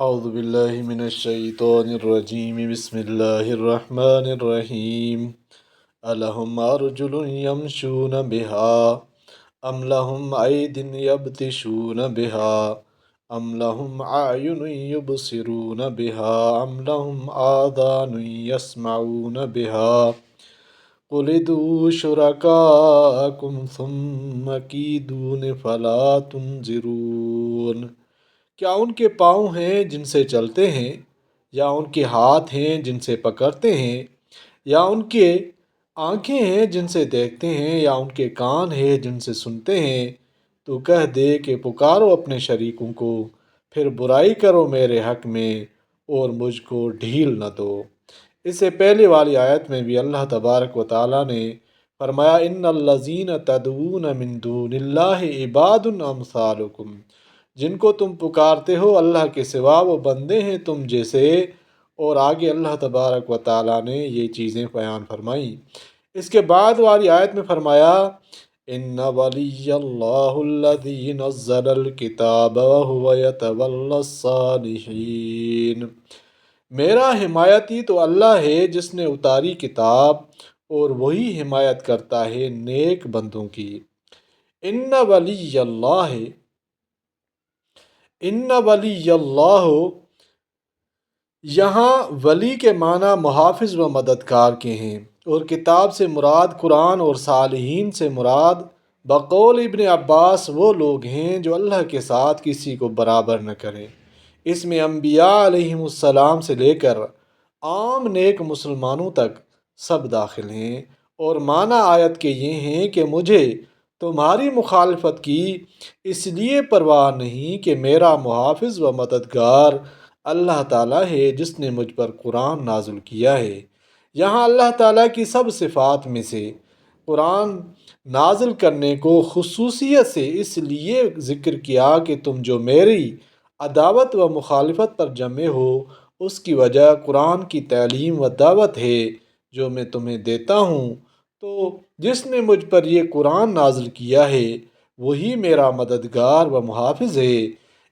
اعوذ باللہ من الشیطان الرجیم بسم اللہ الرحمن الرحیم الہم ارجل یمشون بہا ام لہم اید یبطشون بہا ام لہم اعین یبصرون بہا ام لہم آذان یسمعون بہا قل ادعوا شرکاءکم ثم کیدون فلا تنظرون۔ کیا ان کے پاؤں ہیں جن سے چلتے ہیں، یا ان کے ہاتھ ہیں جن سے پکڑتے ہیں، یا ان کے آنکھیں ہیں جن سے دیکھتے ہیں، یا ان کے کان ہیں جن سے سنتے ہیں؟ تو کہہ دے کہ پکارو اپنے شریکوں کو، پھر برائی کرو میرے حق میں اور مجھ کو ڈھیل نہ دو۔ اس سے پہلے والی آیت میں بھی اللہ تبارک و تعالیٰ نے فرمایا ان الذین تدعون من دون اللہ عباد امثالکم، جن کو تم پکارتے ہو اللہ کے سوا وہ بندے ہیں تم جیسے۔ اور آگے اللہ تبارک و تعالیٰ نے یہ چیزیں بیان فرمائیں۔ اس کے بعد والی آیت میں فرمایا ان ولی اللہ الذی نزل الکتاب وهو یتولی الصالحین، میرا حمایتی تو اللہ ہے جس نے اتاری کتاب اور وہی حمایت کرتا ہے نیک بندوں کی۔ ان ولی اللہ، ان ولی اللہ، یہاں ولی کے معنی محافظ و مددگار کے ہیں، اور کتاب سے مراد قرآن اور صالحین سے مراد بقول ابن عباس وہ لوگ ہیں جو اللہ کے ساتھ کسی کو برابر نہ کریں۔ اس میں انبیاء علیہم السلام سے لے کر عام نیک مسلمانوں تک سب داخل ہیں، اور معنی آیت کے یہ ہیں کہ مجھے تمہاری مخالفت کی اس لیے پرواہ نہیں کہ میرا محافظ و مددگار اللہ تعالیٰ ہے جس نے مجھ پر قرآن نازل کیا ہے۔ یہاں اللہ تعالیٰ کی سب صفات میں سے قرآن نازل کرنے کو خصوصیت سے اس لیے ذکر کیا کہ تم جو میری عداوت و مخالفت پر جمے ہو اس کی وجہ قرآن کی تعلیم و دعوت ہے جو میں تمہیں دیتا ہوں، تو جس نے مجھ پر یہ قرآن نازل کیا ہے وہی میرا مددگار و محافظ ہے،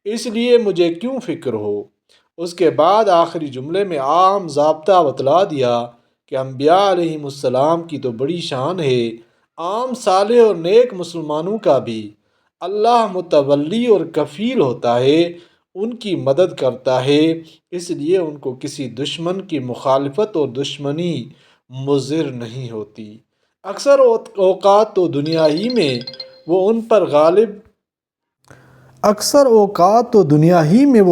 اس لیے مجھے کیوں فکر ہو۔ اس کے بعد آخری جملے میں عام ضابطہ بتلا دیا کہ انبیاء علیہم السلام کی تو بڑی شان ہے، عام صالح اور نیک مسلمانوں کا بھی اللہ متولی اور کفیل ہوتا ہے، ان کی مدد کرتا ہے، اس لیے ان کو کسی دشمن کی مخالفت اور دشمنی مضر نہیں ہوتی۔ اکثر اوقات تو دنیا ہی میں وہ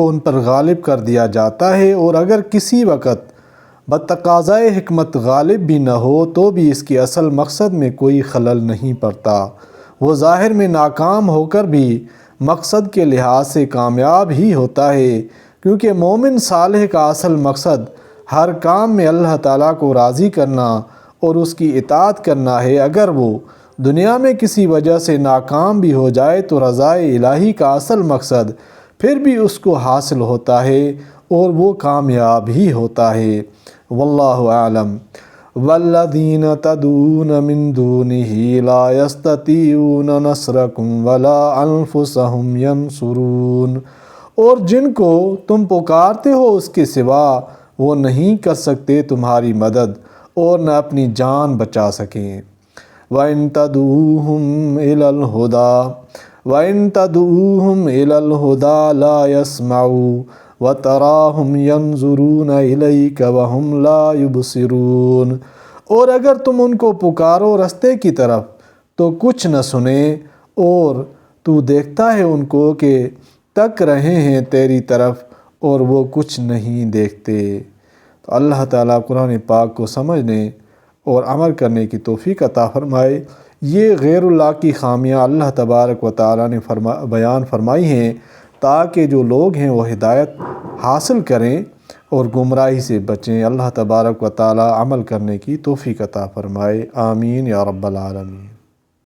ان پر غالب کر دیا جاتا ہے، اور اگر کسی وقت بتقاضائے حکمت غالب بھی نہ ہو تو بھی اس کے اصل مقصد میں کوئی خلل نہیں پڑتا، وہ ظاہر میں ناکام ہو کر بھی مقصد کے لحاظ سے کامیاب ہی ہوتا ہے، کیونکہ مومن صالح کا اصل مقصد ہر کام میں اللہ تعالیٰ کو راضی کرنا اور اس کی اطاعت کرنا ہے۔ اگر وہ دنیا میں کسی وجہ سے ناکام بھی ہو جائے تو رضائے الہی کا اصل مقصد پھر بھی اس کو حاصل ہوتا ہے اور وہ کامیاب ہی ہوتا ہے۔ واللہ اعلم۔ والذین تدعون من دونہ لا یستطیعون نصرکم ولا انفسہم ینصرون، اور جن کو تم پکارتے ہو اس کے سوا وہ نہیں کر سکتے تمہاری مدد اور نہ اپنی جان بچا سکیں۔ وَإِن تَدْعُوهُمْ إِلَى الْهُدَىٰ لَا يَسْمَعُوا وَتَرَاهُمْ يَنْظُرُونَ إِلَيْكَ وَهُمْ لَا يُبْصِرُونَ، اور اگر تم ان کو پکارو رستے کی طرف تو کچھ نہ سنیں، اور تو دیکھتا ہے ان کو کہ تک رہے ہیں تیری طرف اور وہ کچھ نہیں دیکھتے۔ تو اللہ تعالیٰ قرآن پاک کو سمجھنے اور عمل کرنے کی توفیق عطا فرمائے۔ یہ غیر اللہ کی خامیاں اللہ تبارک و تعالیٰ نے بیان فرمائی ہیں تاکہ جو لوگ ہیں وہ ہدایت حاصل کریں اور گمراہی سے بچیں۔ اللہ تبارک و تعالیٰ عمل کرنے کی توفیق عطا فرمائے۔ آمین یا رب العالمین۔